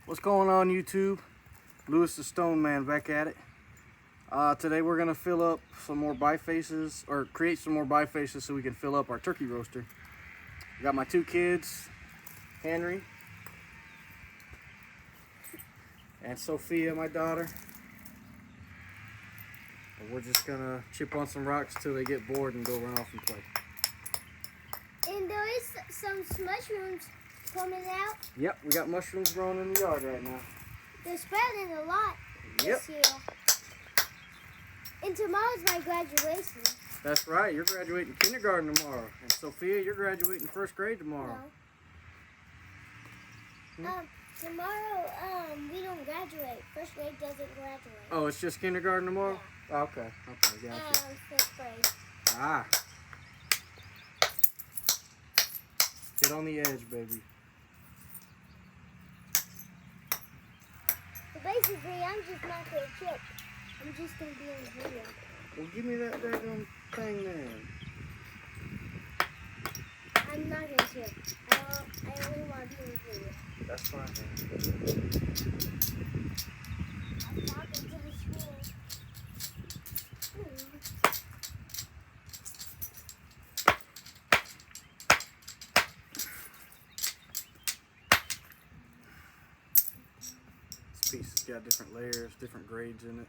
What's going on, YouTube? Lewis the Stone Man back at it. Today we're gonna fill up some more bifaces, or create some more bifaces so we can fill up our turkey roaster. I got my two kids, Henry and Sophia, my daughter. And we're just gonna chip on some rocks till they get bored and go run off and play. And there is some mushrooms coming out. Yep, we got mushrooms growing in the yard right now. They're sprouting a lot this year. And tomorrow's my graduation. That's right, you're graduating kindergarten tomorrow. And Sophia, you're graduating first grade tomorrow. No. Tomorrow, we don't graduate. First grade doesn't graduate. Oh, it's just kindergarten tomorrow? Yeah. Okay, gotcha. Fifth grade. Ah. Get on the edge, baby. So basically, I'm just not going to chip. I'm just going to be in the video. Well, give me that daggone thing then. I'm not going to chip. I only want to be in the video. That's fine, man. I'm talking to the screen. This piece has got different layers, different grades in it.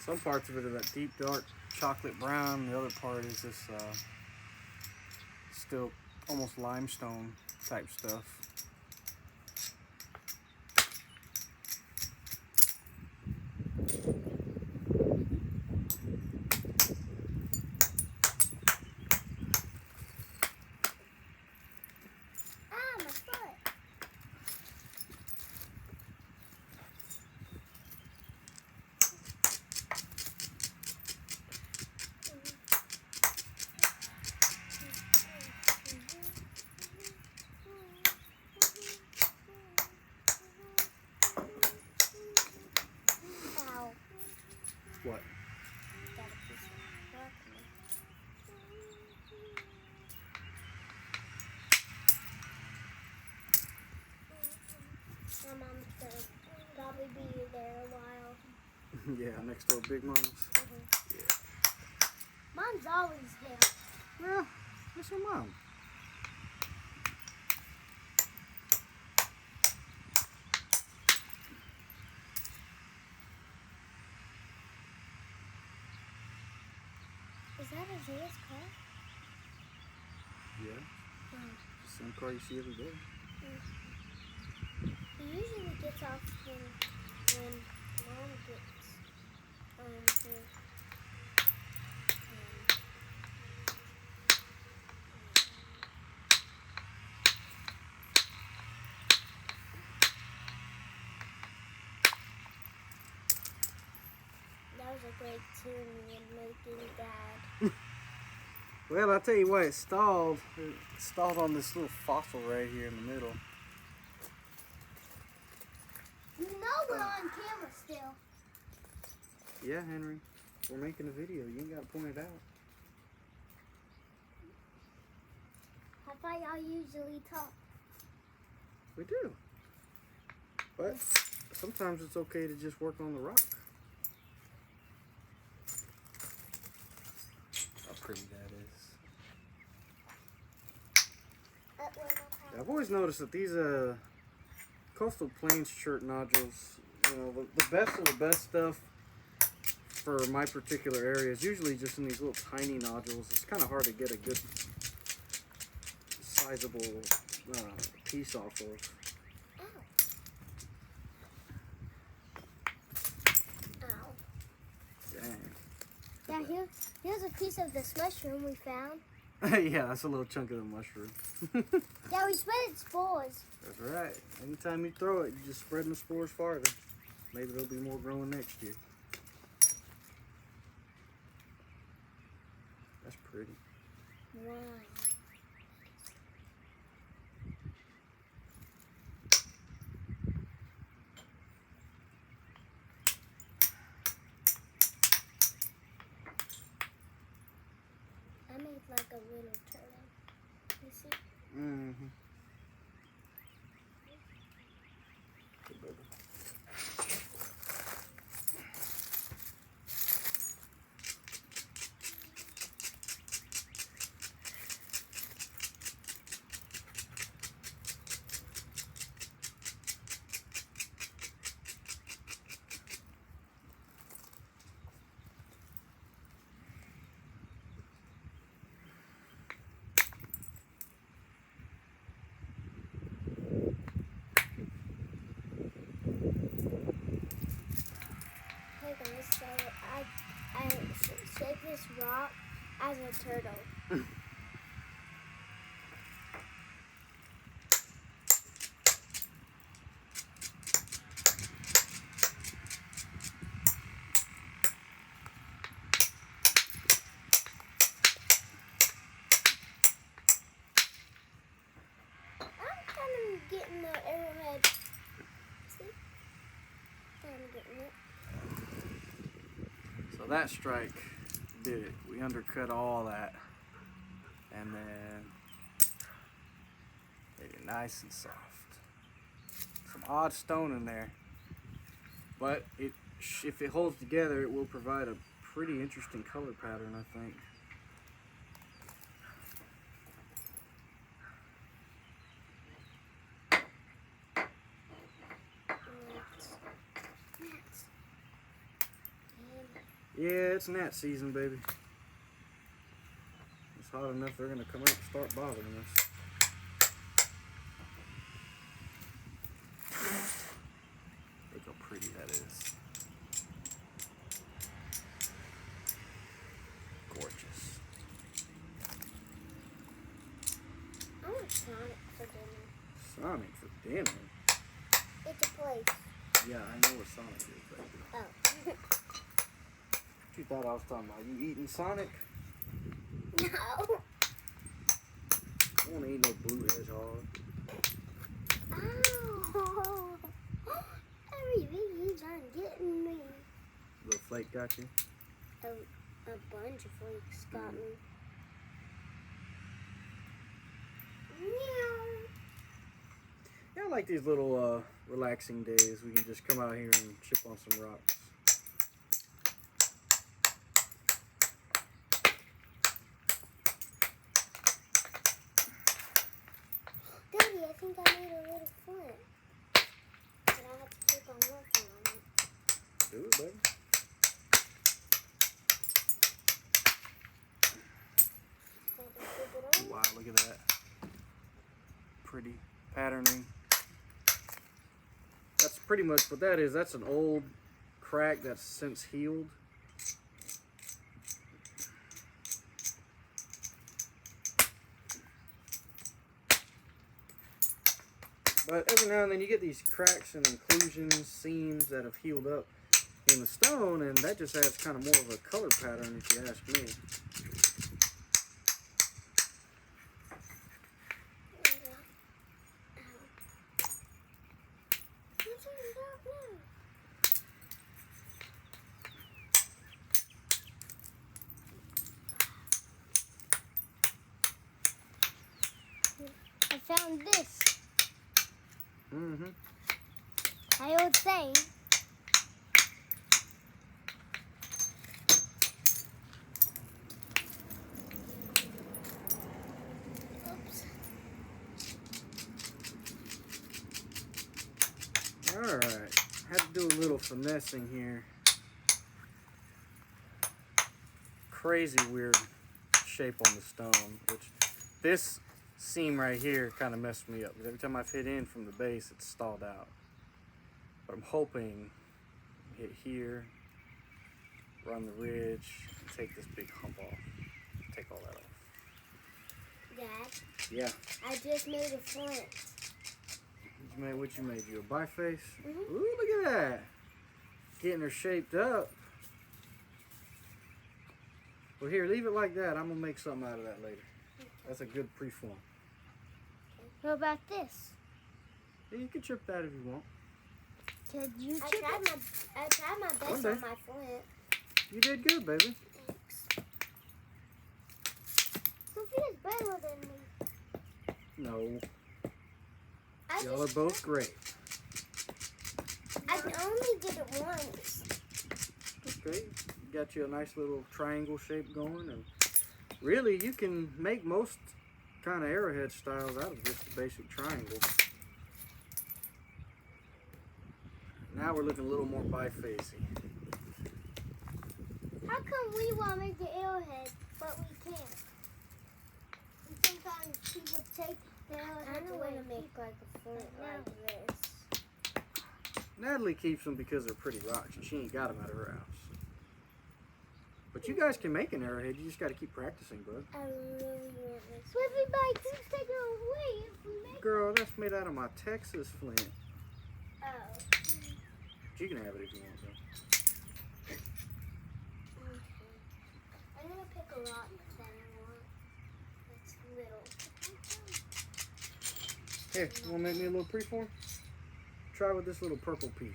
Some parts of it are that deep dark chocolate brown. The other part is this still almost limestone type stuff. My foot. Ow. What? Got a piece of rock in it. My mom's gonna probably be there a while. Yeah, next door Big Mom's. Yeah. Mom's always there. Well, that's her mom. Is that Isaiah's car? Yeah. The same car you see every day. He usually gets off when Mom gets here. That was a great tune in making Dad. Well, I'll tell you what, it stalled. It stalled on this little fossil right here in the middle. You know we're on camera still. Yeah, Henry. We're making a video. You ain't got to point it out. I thought y'all usually talk. We do. But sometimes it's okay to just work on the rock. How pretty that is. I've always noticed that these coastal plains chert nodules, you know, the best of the best stuff for my particular area is usually just in these little tiny nodules. It's kind of hard to get a good sizable piece off of. Ow. Dang. Yeah, here's a piece of this mushroom we found. Yeah, that's a little chunk of the mushroom. Yeah, we spread its spores. That's right. Anytime you throw it, you just spread the spores farther. Maybe there'll be more growing next year. That's pretty. Wow. teeth like a little turtle. You see? Mm-hmm. Hey guys, so I shaped this rock as a turtle. I'm kind of getting the arrowhead. See? I'm getting it. So that strike did it. We undercut all that. And then made it nice and soft. Some odd stone in there. But if it holds together, it will provide a pretty interesting color pattern, I think. Yeah, it's gnat season, baby. It's hot enough, they're gonna come out and start bothering us. Look how pretty that is. Gorgeous. I want Sonic for dinner. Sonic for dinner? It's a place. Yeah, I know what Sonic is, baby. Oh. You thought I was talking about you eating Sonic? No. I don't want to eat no blue hedgehog. Ow. Everything's on getting me. Little flake got you? A bunch of flakes got me. Meow. Yeah, I like these little relaxing days. We can just come out here and chip on some rocks. Daddy, I think I made a little flint. But I have to keep on working on it. Do it, baby. Wow, look at that. Pretty patterning. That's pretty much what that is. That's an old crack that's since healed. But every now and then you get these cracks and inclusions, seams that have healed up in the stone, and that just adds kind of more of a color pattern, if you ask me. I found this. Mm-hmm. My old saying. Oops. Alright. Had to do a little finessing here. Crazy weird shape on the stone, which this seam right here kind of messed me up. Because every time I've hit in from the base, it's stalled out. But I'm hoping hit here, run the ridge, and take this big hump off. Take all that off. Dad, Yeah. I just made a flint. What you made? You a biface? Mhm. Ooh, look at that. Getting her shaped up. Well, here, leave it like that. I'm going to make something out of that later. That's a good preform. What about this? Yeah, you can chip that if you want. Could you chip it? I tried my best Okay. on my flint. You did good, baby. Thanks. No. Y'all are both great. I only did it once. Okay. Got you a nice little triangle shape going, and really you can make most kind of arrowhead styles out of just a basic triangle. Now we're looking a little more bifacey. How come we want to make the arrowhead, but we can't? And sometimes people take the arrowhead away. I don't want to make like a flint like this. Natalie keeps them because they're pretty rocks, and she ain't got them at her house. But you guys can make an arrowhead. You just got to keep practicing, bud. I really want this. But everybody keeps taking it away if we make Girl, that's made out of my Texas flint. Oh. But you can have it if you want to. Okay. I'm gonna pick a rock that I want. That's little. Here, you want to make me a little preform? Try with this little purple piece.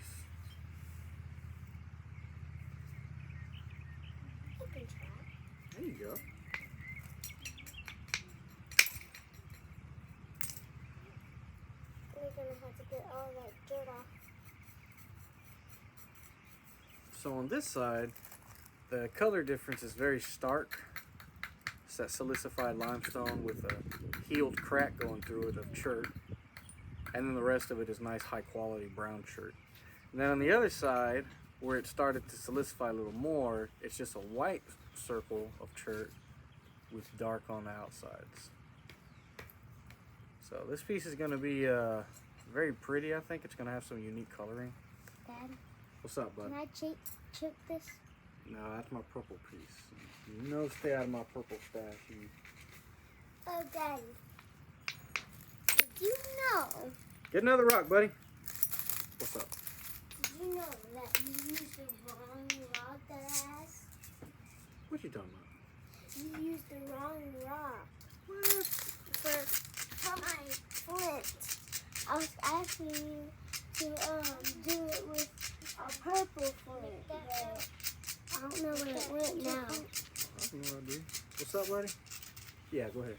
You can try. There you go. We're gonna have to get all that dirt off. So on this side, the color difference is very stark. It's that silicified limestone with a healed crack going through it of chert. And then the rest of it is nice high quality brown chert. And then on the other side, where it started to silicify a little more, it's just a white circle of chert with dark on the outsides. So this piece is going to be very pretty. I think it's going to have some unique coloring. Dad, What's up, bud? can I chip this? No, that's my purple piece. You know, stay out of my purple stash. Oh, Daddy. Did you know? Get another rock, buddy. What's up? Did you know that you used the wrong rock that I asked? What you talking about? You used the wrong rock What? for my flint. I was asking you to do it with a purple flint. But I don't know where it went now. I have no idea. What's up, buddy? Yeah, go ahead.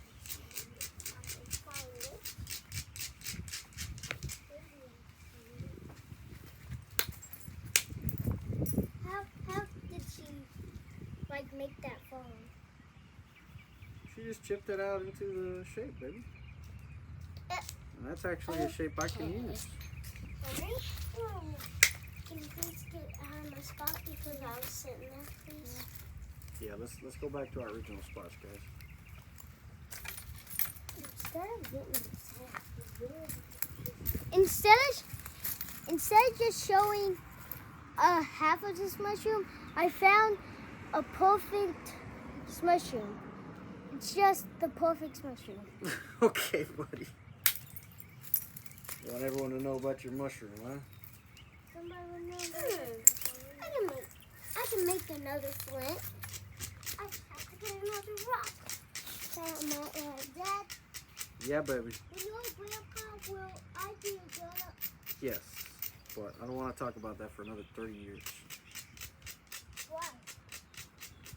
How did she make that phone? She just chipped it out into the shape, baby. And that's actually a shape I can use. Can you please get out of my spot because I was sitting there, please? Yeah, let's go back to our original spots, guys. Instead of just showing half of this mushroom, I found a perfect mushroom. It's just the perfect mushroom. Okay, buddy. You want everyone to know about your mushroom, huh? Somebody will know I can make another flint. I have to get another rock. Dad, Yeah, baby. with your grandpa, will I be a grown-up? Yes. But I don't want to talk about that for another 30 years. Why?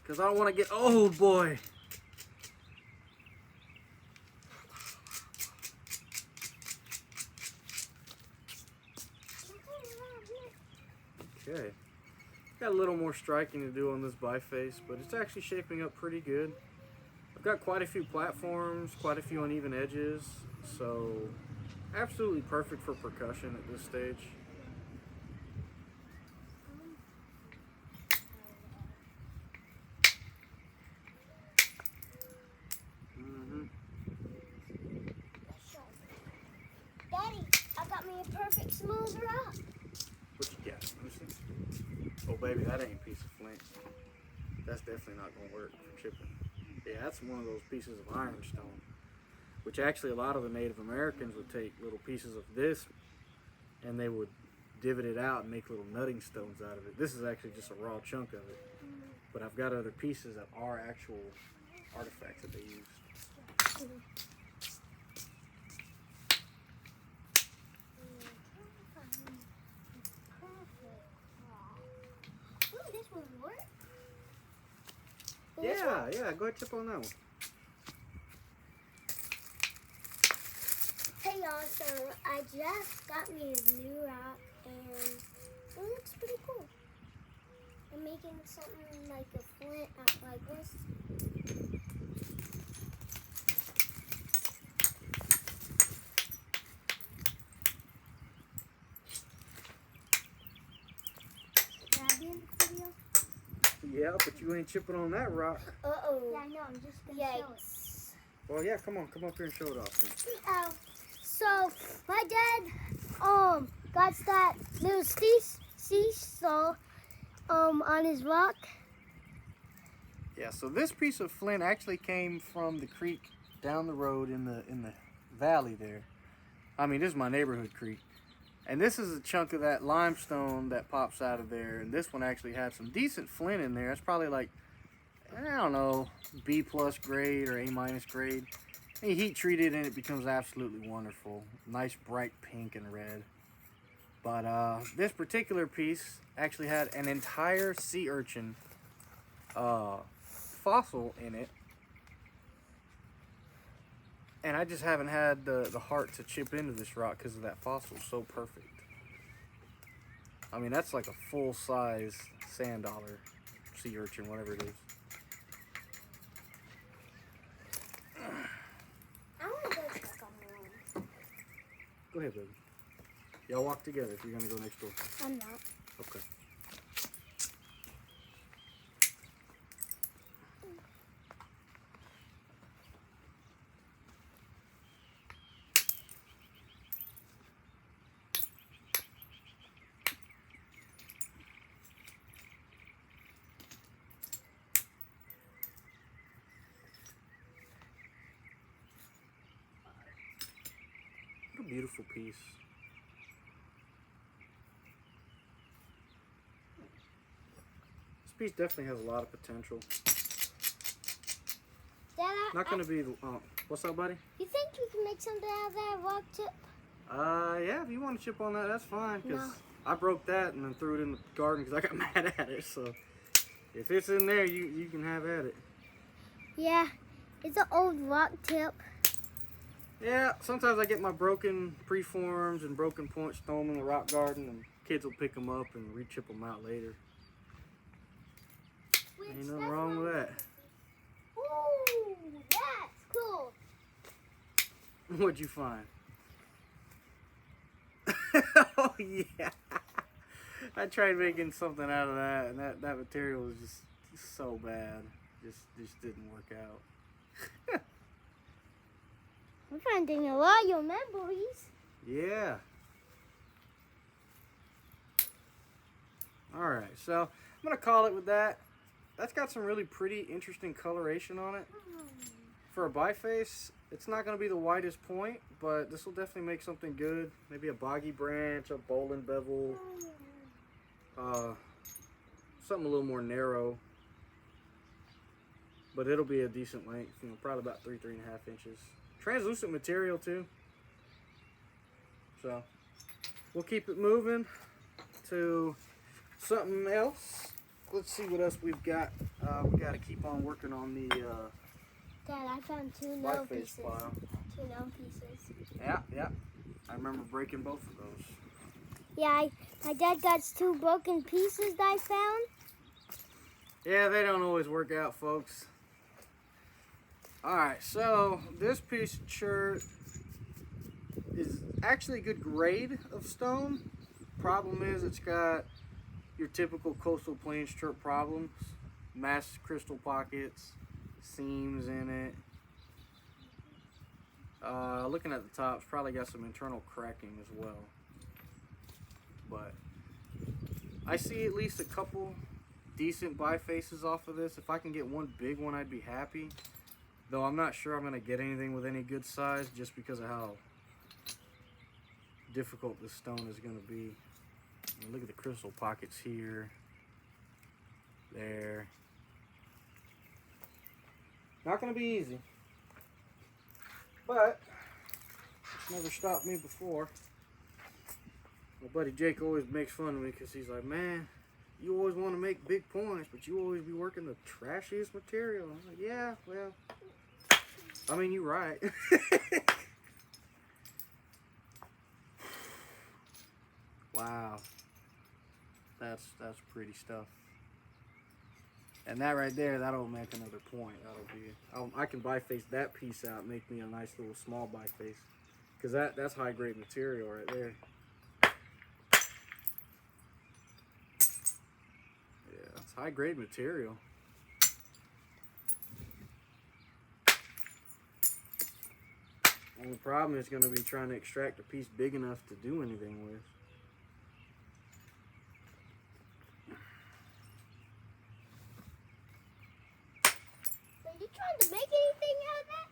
Because I don't want to get old, boy. Okay. Got a little more striking to do on this biface, but it's actually shaping up pretty good. I've got quite a few platforms, quite a few uneven edges, so absolutely perfect for percussion at this stage. Daddy, I got me a perfect smooth rock. What you got? Let me see. Oh, baby, that ain't a piece of flint. That's definitely not going to work for chipping. Yeah, that's one of those pieces of ironstone, which actually a lot of the Native Americans would take little pieces of this and they would divot it out and make little nutting stones out of it. This is actually just a raw chunk of it. But I've got other pieces that are actual artifacts that they used. Ooh, this one works. Yeah, go ahead, chip on that one. Hey y'all, so I just got me a new rock and it looks pretty cool. I'm making something like a flint like this. Can I be in the video? Yeah, but you ain't chipping on that rock. Uh-oh. Yeah, I know, I'm just gonna show it. Well, yeah, come on, come up here and show it off then. So my dad got that little seesaw on his rock. Yeah, so this piece of flint actually came from the creek down the road in the valley there. I mean, this is my neighborhood creek. And this is a chunk of that limestone that pops out of there. And this one actually had some decent flint in there. It's probably like, I don't know, B+ grade or A- grade. And you heat treat it and it becomes absolutely wonderful. Nice bright pink and red. But this particular piece actually had an entire sea urchin fossil in it. And I just haven't had the heart to chip into this rock because of that fossil. So perfect. I mean, that's like a full-size sand dollar, sea urchin, whatever it is. I want to go check on one. Go ahead, baby. Y'all walk together if you're going to go next door. I'm not. Okay. What a beautiful piece. This piece definitely has a lot of potential. Dad, Not going to be the... what's up, buddy? you think you can make something out of that rock chip? Yeah, if you want to chip on that, that's fine. Because No. I broke that and then threw it in the garden because I got mad at it. So if it's in there, you can have at it. Yeah, it's an old rock tip. Yeah, sometimes I get my broken preforms and broken points, throw them in the rock garden, and kids will pick them up and re-chip them out later. Ain't nothing wrong with that. Ooh, that's cool. What'd you find? Oh, yeah. I tried making something out of that, and that material was just so bad. Just didn't work out. I'm finding a lot of your memories. Yeah. Alright, so I'm going to call it with that. That's got some really pretty, interesting coloration on it. For a biface, it's not going to be the widest point, but this will definitely make something good. Maybe a boggy branch, a bowling bevel, something a little more narrow. But it'll be a decent length, you know, probably about 3.5 inches. Translucent material too. So we'll keep it moving to something else. Let's see what else we've got. We got to keep on working on the Dad, I found two nail biface pieces. file. Two nail pieces. Yeah. I remember breaking both of those. Yeah, my dad got two broken pieces that I found. Yeah, they don't always work out, folks. Alright, so this piece of chert is actually a good grade of stone. Problem is it's got your typical coastal plains chert problems. Mass crystal pockets, seams in it. Looking at the top, it's probably got some internal cracking as well. But I see at least a couple decent bifaces off of this. If I can get one big one, I'd be happy. Though I'm not sure I'm going to get anything with any good size just because of how difficult this stone is going to be. I mean, look at the crystal pockets here, there. Not going to be easy. But it's never stopped me before. My buddy Jake always makes fun of me because he's like, man, you always want to make big points, but you always be working the trashiest material. I'm like, yeah, well, I mean, you're right. Wow. That's pretty stuff. And that right there, that'll make another point. That'll be, I can biface that piece out, make me a nice little small biface. Because that's high grade material right there. Yeah, it's high grade material. Only problem is going to be trying to extract a piece big enough to do anything with. Are you trying to make anything out of that?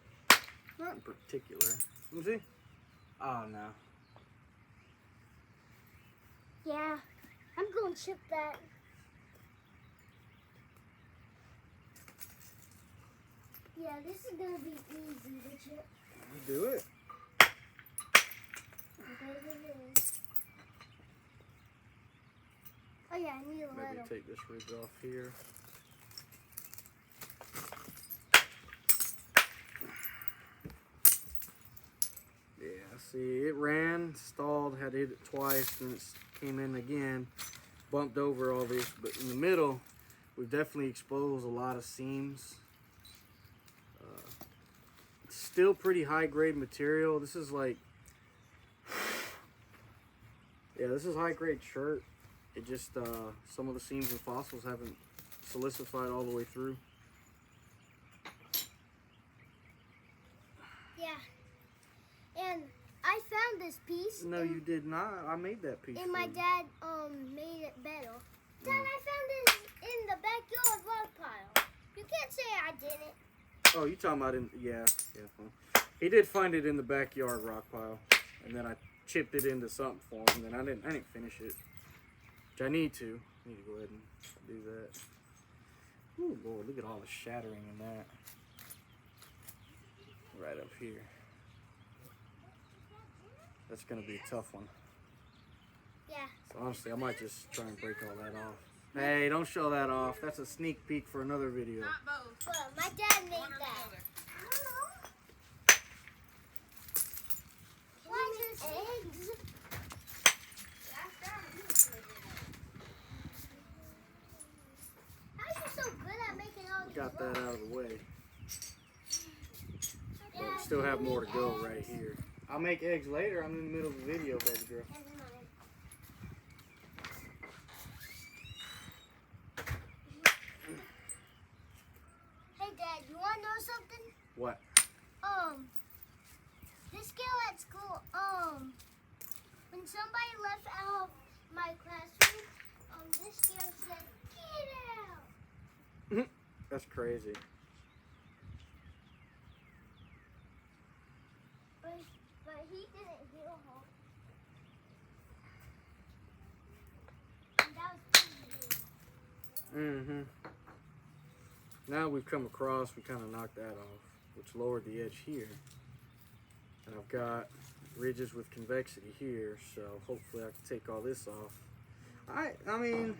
Not in particular. Let me see. Oh, no. Yeah, I'm going to chip that. Yeah, this is going to be easy to chip. Do it. Oh yeah, I need a Maybe little. take this ridge off here. Yeah, see, it ran, stalled, had to hit it twice, and it came in again, bumped over all this. But in the middle, we've definitely exposed a lot of seams. It's still pretty high grade material. This is like, yeah, this is high grade chert. It just, some of the seams and fossils haven't solidified all the way through. Yeah. And I found this piece. No, you did not. I made that piece. And my dad made it better. Dad, I found it in the backyard rock pile. You can't say I didn't. Oh, you talking about yeah. Well, he did find it in the backyard rock pile, and then I chipped it into something for him, and then I didn't finish it. Which I need to. I need to go ahead and do that. Ooh, Lord, look at all the shattering in that. Right up here. That's gonna be a tough one. Yeah. So honestly, I might just try and break all that off. Hey, don't show that off. That's a sneak peek for another video. Not both. Well, my dad made One or the that. other. I don't know. Why just eggs? How are you so good at making all these Got that rocks? out of the way. But Yeah, we still have you more to make go eggs. right here. I'll make eggs later. I'm in the middle of the video, baby girl. Never mind. Hey, Dad, you want to know something? What? This girl at school, when somebody left out of my classroom, this girl said, "Get out!" That's crazy. But he didn't hear her. And that was pretty good. Mm-hmm. Now we've come across, we kind of knocked that off, which lowered the edge here. And I've got ridges with convexity here, so hopefully I can take all this off. I mean,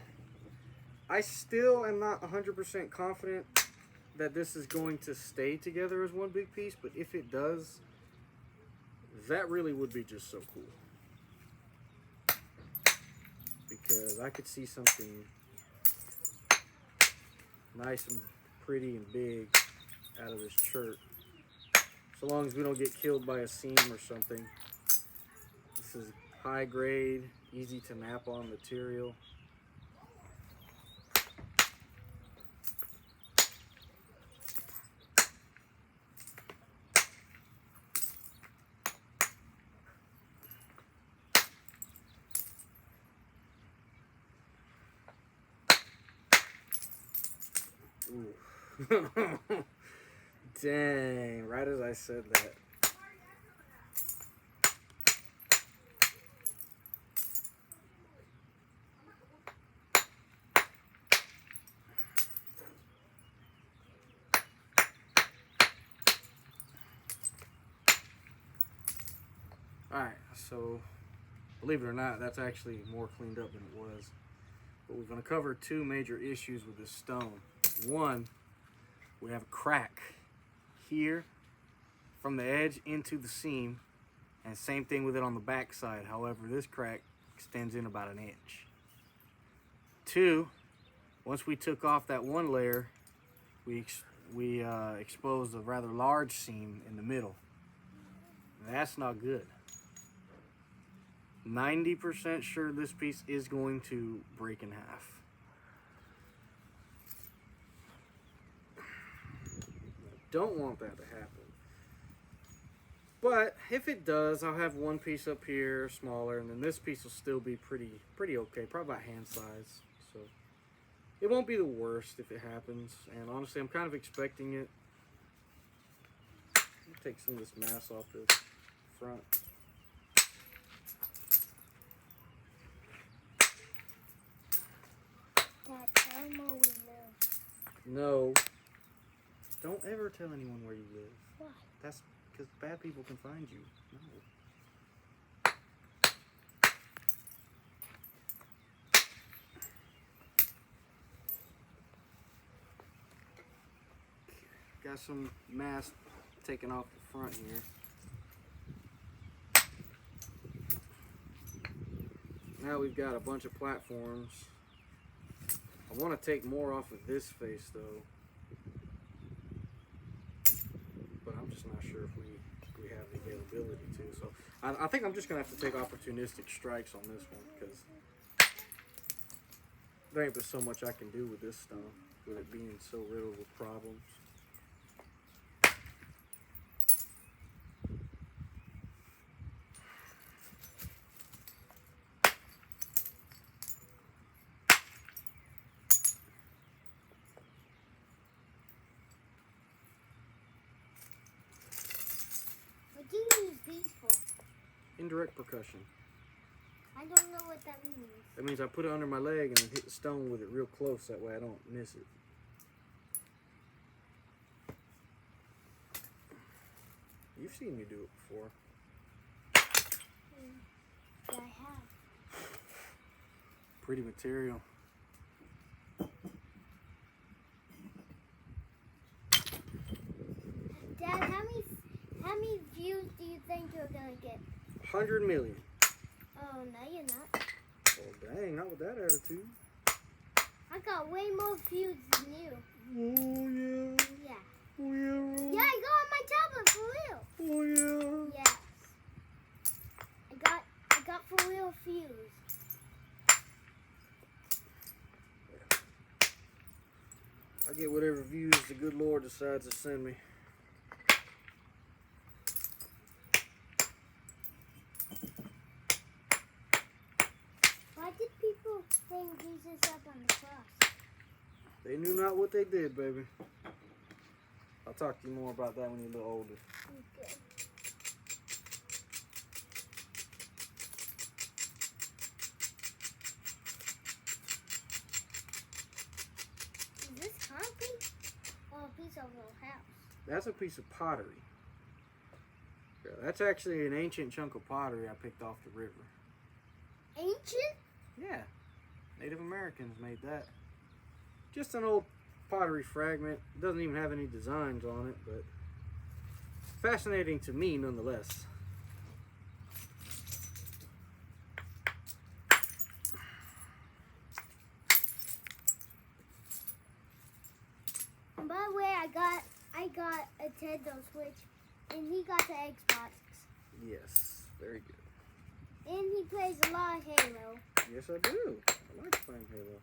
I still am not 100% confident that this is going to stay together as one big piece, but if it does, that really would be just so cool. Because I could see something nice and pretty and big out of this chert. So long as we don't get killed by a seam or something. This is high grade, easy to nap on material. Ooh. Dang, right as I said that. Alright, so believe it or not, that's actually more cleaned up than it was. But we're going to cover two major issues with this stone. One, we have a crack here from the edge into the seam, and same thing with it on the back side. However, this crack extends in about an inch. 2, once we took off that one layer, we exposed a rather large seam in the middle. That's not good. 90% sure this piece is going to break in half. Don't want that to happen. But if it does, I'll have one piece up here smaller, and then this piece will still be pretty okay, probably about hand size. So it won't be the worst if it happens. And honestly, I'm kind of expecting it. Take some of this mass off the front. Dad, tell them where we live. No. Don't ever tell anyone where you live. Why? That's because bad people can find you. No. Got some mass taken off the front here. Now we've got a bunch of platforms. I want to take more off of this face though, but I'm just not sure if we have the availability to. So I think I'm just gonna have to take opportunistic strikes on this one, because there ain't but so much I can do with this stuff, with it being so riddled with problems. What do you use these for? Indirect percussion. I don't know what that means. That means I put it under my leg and then hit the stone with it real close, that way I don't miss it. You've seen me do it before. Yeah, I have. Pretty material. Dad, how many views do you think you're gonna get? 100 million. Oh, no, you're not. Oh dang, not with that attitude. I got way more views than you. Oh yeah. Yeah. Oh yeah. Yeah, I got on my tablet for real. Oh yeah. Yes. I got for real views. I get whatever views the good Lord decides to send me. Why did people hang Jesus up on the cross? They knew not what they did, baby. I'll talk to you more about that when you're a little older. Okay. Is this concrete or a piece of little house? That's a piece of pottery. Yeah, that's actually an ancient chunk of pottery I picked off the river. Ancient? Yeah, Native Americans made that. Just an old pottery fragment. It doesn't even have any designs on it, but fascinating to me nonetheless. And by the way, I got a Nintendo Switch, and he got the Xbox, Yes, very good. and he plays a lot of Halo. Yes, I do. I like playing Halo.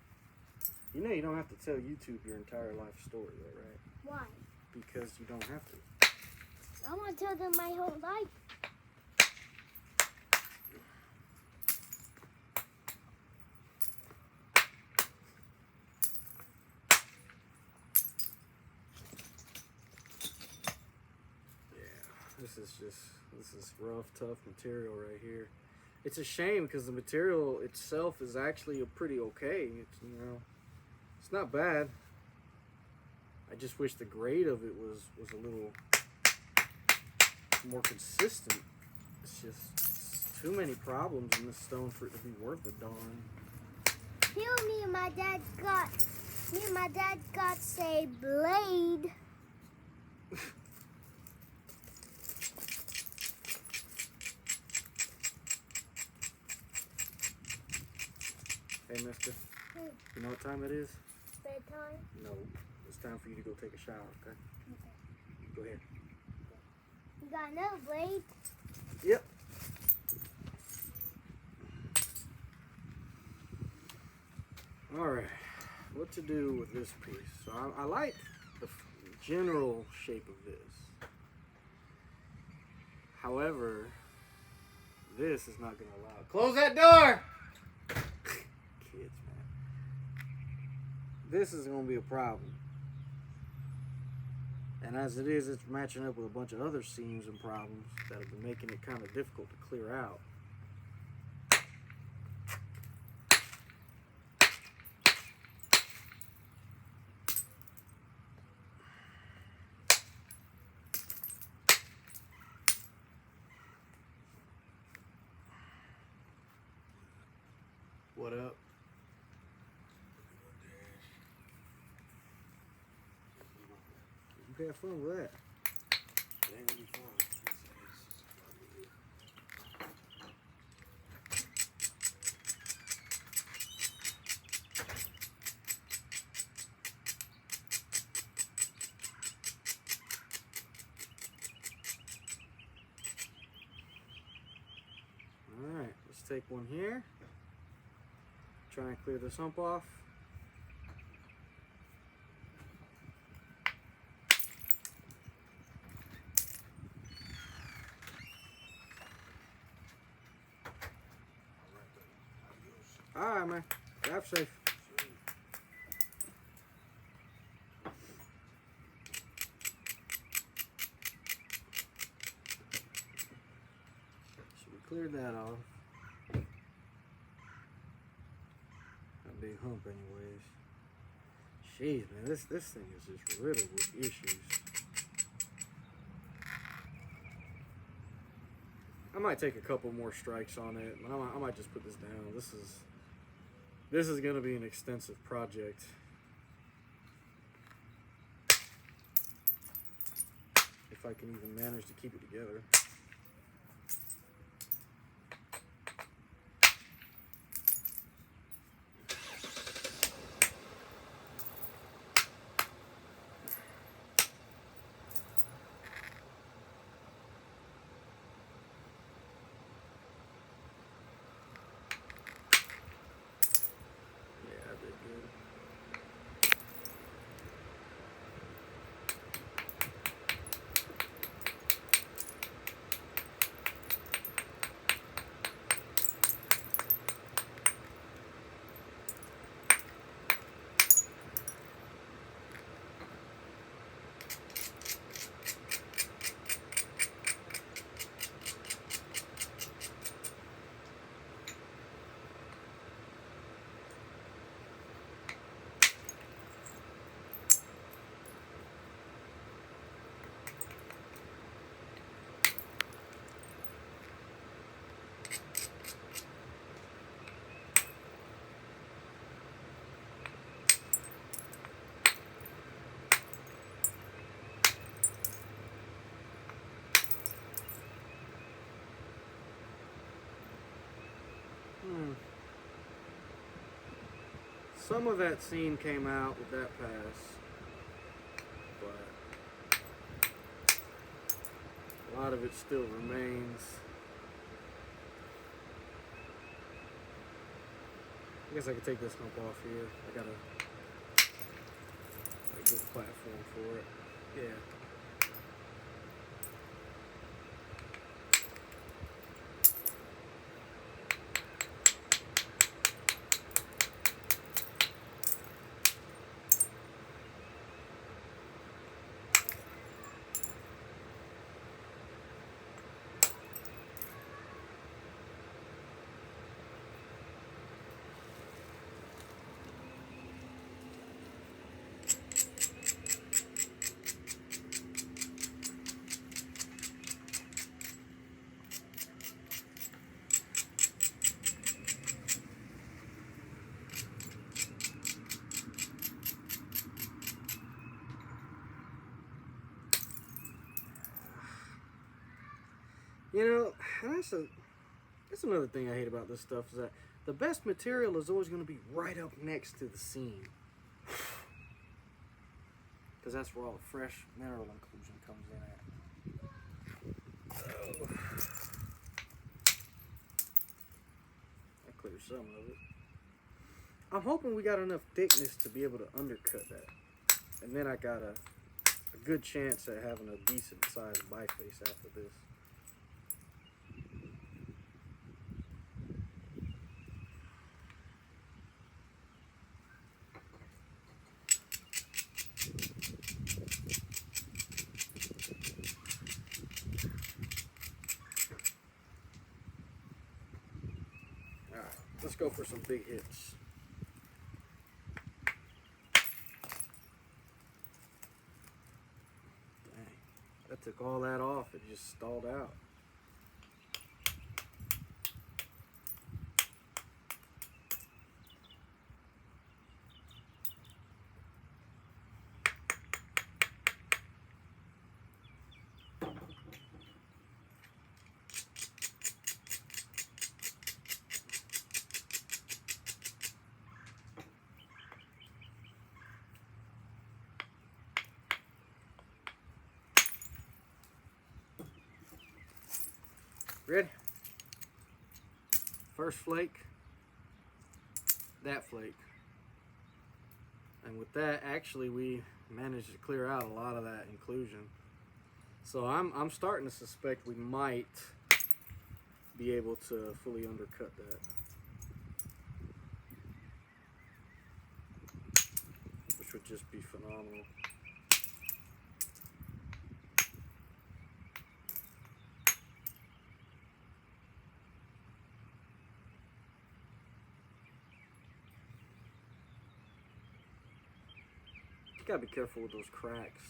You know you don't have to tell YouTube your entire life story, though, right? Why? Because you don't have to. I want to tell them my whole life. This is rough, tough material right here. It's a shame because the material itself is actually pretty okay. It's not bad. I just wish the grade of it was a little more consistent. It's just too many problems in this stone for it to be worth a darn. Here, me and my dad got say blade. Hey, mister. You know what time it is? Bedtime. No. It's time for you to go take a shower, okay? Okay. Go ahead. You got another blade? Yep. Alright. What to do with this piece? So I like the general shape of this. However, this is not going to allow it. Close that door! Kids, man. This is going to be a problem. And as it is, it's matching up with a bunch of other seams and problems that have been making it kind of difficult to clear out. What up? You have fun with that. It ain't gonna be fun. Alright, let's take one here. Try and clear this hump off. Alright, man. Drive safe. So we cleared that off. That big hump anyways. Jeez, man, this thing is just riddled with issues. I might take a couple more strikes on it, but I might just put this down. This is gonna be an extensive project. If I can even manage to keep it together. Yeah, I did good. Some of that seam came out with that pass, but a lot of it still remains. I guess I could take this hump off here. I got a good platform for it. Yeah. You know, that's another thing I hate about this stuff is that the best material is always going to be right up next to the seam. Because that's where all the fresh mineral inclusion comes in at. That clears some of it. I'm hoping we got enough thickness to be able to undercut that. And then I got a good chance at having a decent sized biface after this. Alright, let's go for some big hits. That took all that off, it just stalled out. Ready? First flake, that flake. And with that, actually we managed to clear out a lot of that inclusion. So I'm starting to suspect we might be able to fully undercut that. Which would just be phenomenal. Gotta be careful with those cracks.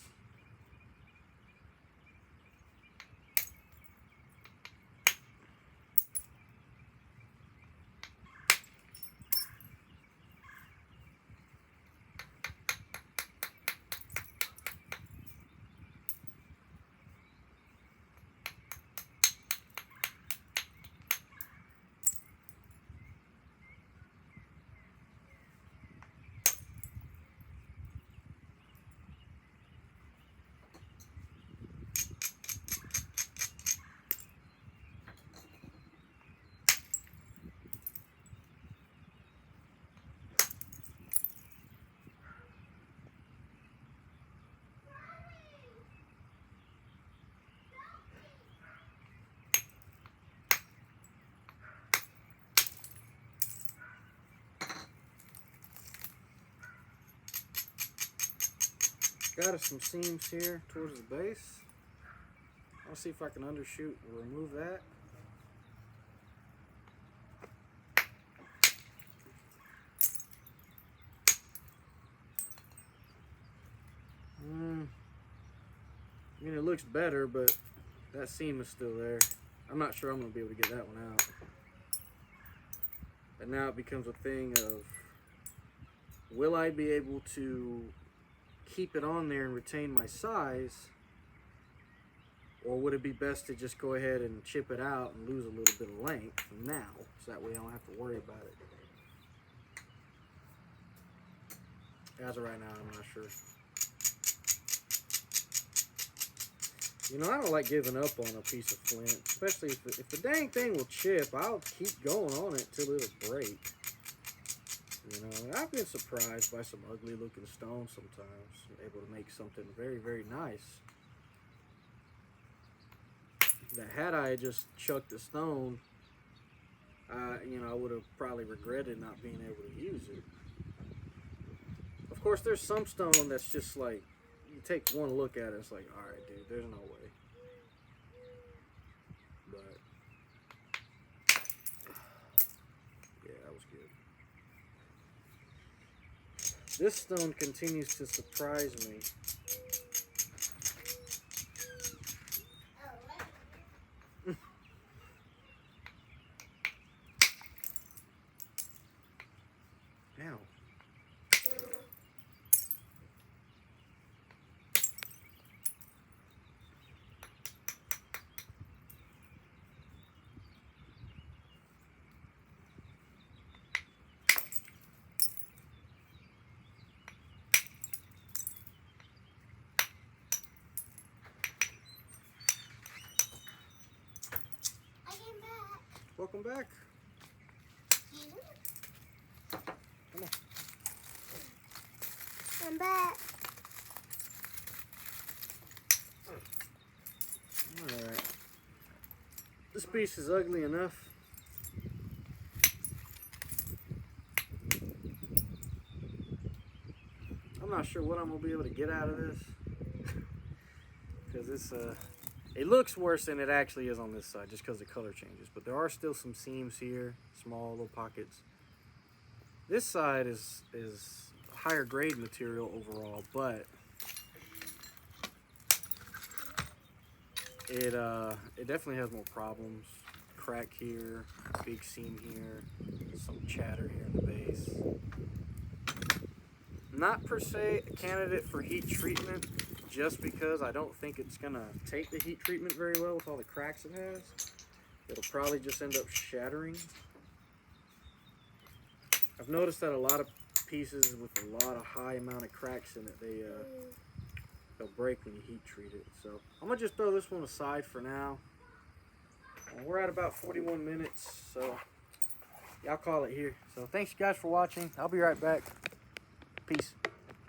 Got us some seams here towards the base. I'll see if I can undershoot and remove that. I mean, it looks better, but that seam is still there. I'm not sure I'm going to be able to get that one out. And now it becomes a thing of, will I be able to keep it on there and retain my size, or would it be best to just go ahead and chip it out and lose a little bit of length now, so that way I don't have to worry about it? As of right now, I'm not sure. You know, I don't like giving up on a piece of flint, especially if the dang thing will chip. I'll keep going on it till it'll break. You know, I've been surprised by some ugly looking stones sometimes. I'm able to make something very, very nice. That had I just chucked the stone, you know, I would have probably regretted not being able to use it. Of course, there's some stone that's just like, you take one look at it, it's like, all right, dude, there's no way. But yeah, that was good. This stone continues to surprise me. Ow. welcome back. Come on. I'm back. Alright. This piece is ugly enough. I'm not sure what I'm going to be able to get out of this. Because it looks worse than it actually is on this side just because the color changes. But there are still some seams here, small little pockets. This side is higher grade material overall, but it definitely has more problems. Crack here, big seam here, some chatter here in the base. Not per se a candidate for heat treatment, just because I don't think it's gonna take the heat treatment very well with all the cracks it has. It'll probably just end up shattering. I've noticed that a lot of pieces with a lot of high amount of cracks in it, they'll break when you heat treat it. So I'm gonna just throw this one aside for now. We're at about 41 minutes, so y'all call it here. So thanks you guys for watching. I'll be right back. Peace.